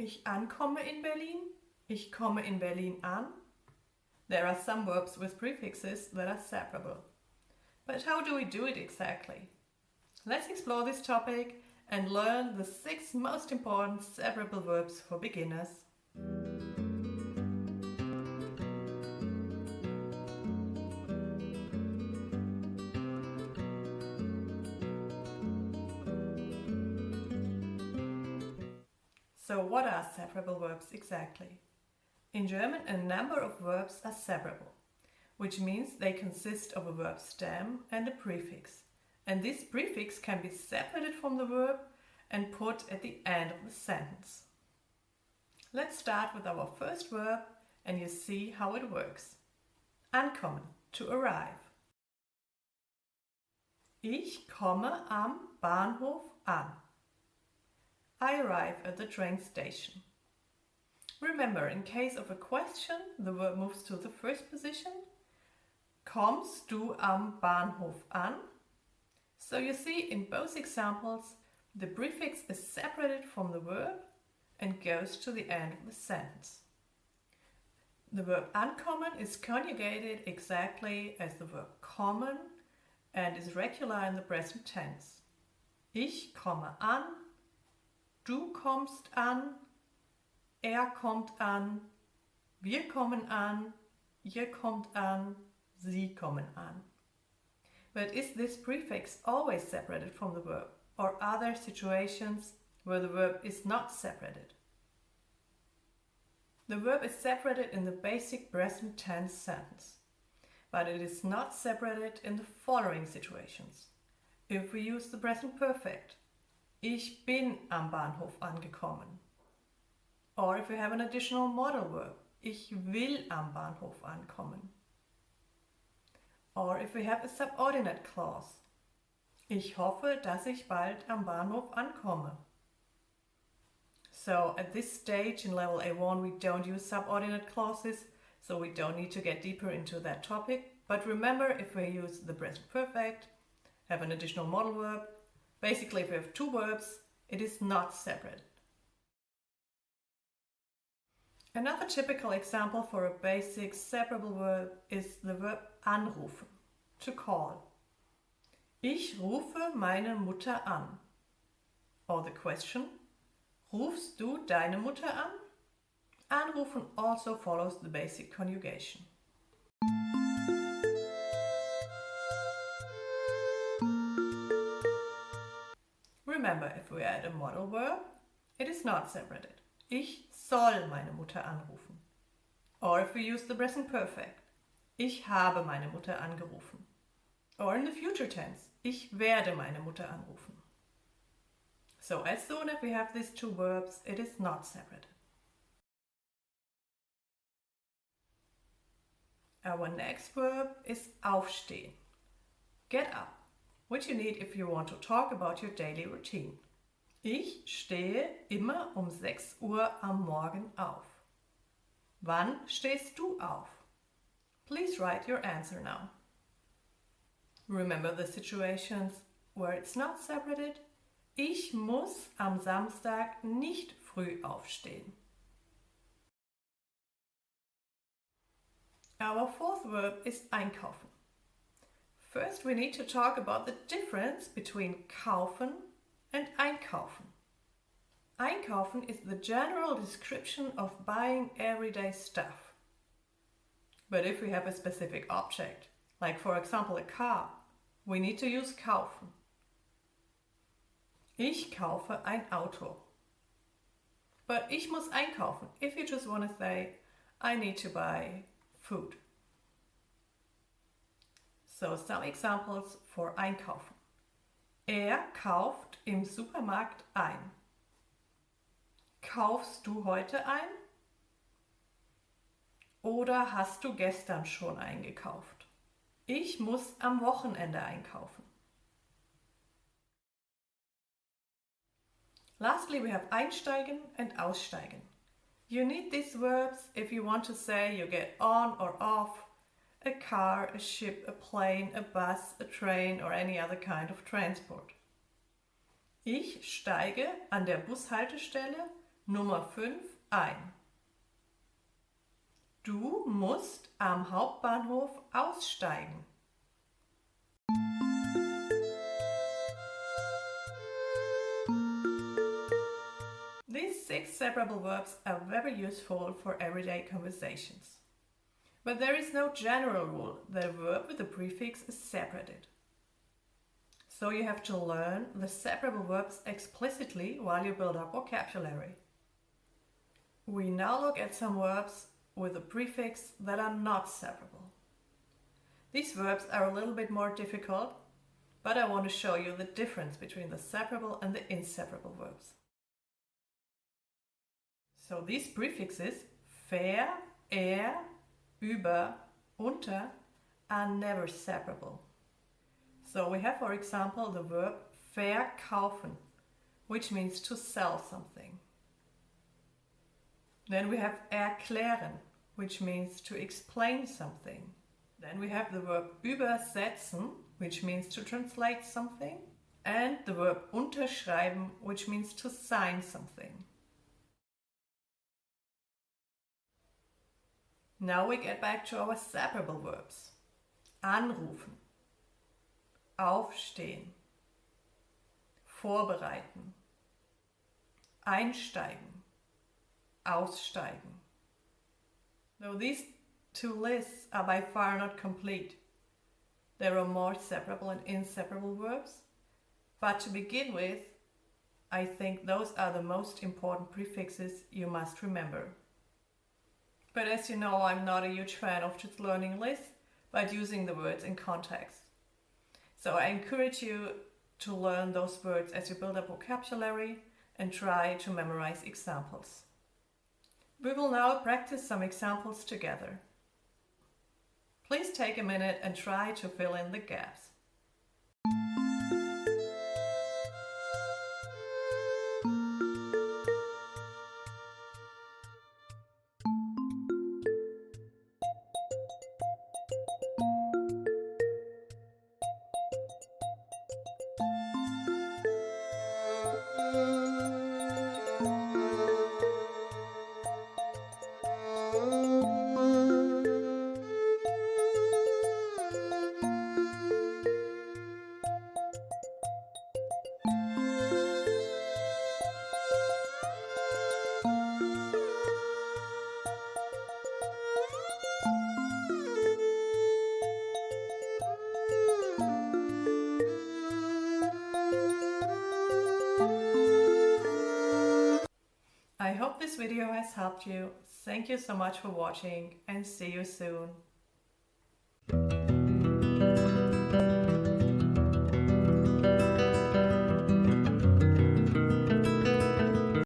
Ich ankomme in Berlin. Ich komme in Berlin an. There are some verbs with prefixes that are separable. But how do we do it exactly? Let's explore this topic and learn the 6 most important separable verbs for beginners. So what are separable verbs exactly? In German, a number of verbs are separable, which means they consist of a verb stem and a prefix. And this prefix can be separated from the verb and put at the end of the sentence. Let's start with our first verb and you see how it works. Ankommen, to arrive. Ich komme am Bahnhof an. I arrive at the train station. Remember, in case of a question, the verb moves to the first position. Kommst du am Bahnhof an? So you see, in both examples, the prefix is separated from the verb and goes to the end of the sentence. The verb ankommen is conjugated exactly as the verb kommen and is regular in the present tense. Ich komme an, du kommst an, kommt an, wir kommen an, ihr kommt an, sie kommen an. But is this prefix always separated from the verb, or are there situations where the verb is not separated? The verb is separated in the basic present tense sentence, but it is not separated in the following situations. If we use the present perfect, ich bin am Bahnhof angekommen. Or if we have an additional modal verb, ich will am Bahnhof ankommen. Or if we have a subordinate clause, ich hoffe, dass ich bald am Bahnhof ankomme. So at this stage in level A1 we don't use subordinate clauses, so we don't need to get deeper into that topic. But remember, if we use the present perfect, have an additional modal verb, basically if we have two verbs, it is not separated. Another typical example for a basic separable verb is the verb anrufen, to call. Ich rufe meine Mutter an. Or the question, rufst du deine Mutter an? Anrufen also follows the basic conjugation. Remember, if we add a modal verb, it is not separated. Ich soll meine Mutter anrufen. Or if we use the present perfect, ich habe meine Mutter angerufen. Or in the future tense, ich werde meine Mutter anrufen. So as soon as we have these two verbs, it is not separated. Our next verb is aufstehen, get up, which you need if you want to talk about your daily routine. Ich stehe immer um 6 Uhr am Morgen auf. Wann stehst du auf? Please write your answer now. Remember the situations where it's not separated. Ich muss am Samstag nicht früh aufstehen. Our fourth verb is einkaufen. First we need to talk about the difference between kaufen and einkaufen. Einkaufen is the general description of buying everyday stuff. But if we have a specific object, like for example a car, we need to use kaufen. Ich kaufe ein Auto. But ich muss einkaufen if you just want to say, I need to buy food. So some examples for einkaufen. Kauft im Supermarkt ein. Kaufst du heute ein? Oder hast du gestern schon eingekauft? Ich muss am Wochenende einkaufen. Lastly, we have einsteigen and aussteigen. You need these verbs if you want to say you get on or off a car, a ship, a plane, a bus, a train or any other kind of transport. Ich steige an der Bushaltestelle Nummer 5 ein. Du musst am Hauptbahnhof aussteigen. These 6 separable verbs are very useful for everyday conversations. But there is no general rule that a verb with a prefix is separated. So you have to learn the separable verbs explicitly while you build up vocabulary. We now look at some verbs with a prefix that are not separable. These verbs are a little bit more difficult, but I want to show you the difference between the separable and the inseparable verbs. So these prefixes ver, über, unter are never separable. So we have, for example, the verb verkaufen, which means to sell something. Then we have erklären, which means to explain something. Then we have the verb übersetzen, which means to translate something. And the verb unterschreiben, which means to sign something. Now we get back to our separable verbs. Anrufen, aufstehen, vorbereiten, einsteigen, aussteigen. Though these 2 lists are by far not complete, there are more separable and inseparable verbs, but to begin with, I think those are the most important prefixes you must remember. But as you know, I'm not a huge fan of just learning lists, but using the words in context. So I encourage you to learn those words as you build up vocabulary and try to memorize examples. We will now practice some examples together. Please take a minute and try to fill in the gaps. I hope this video has helped you. Thank you so much for watching and see you soon.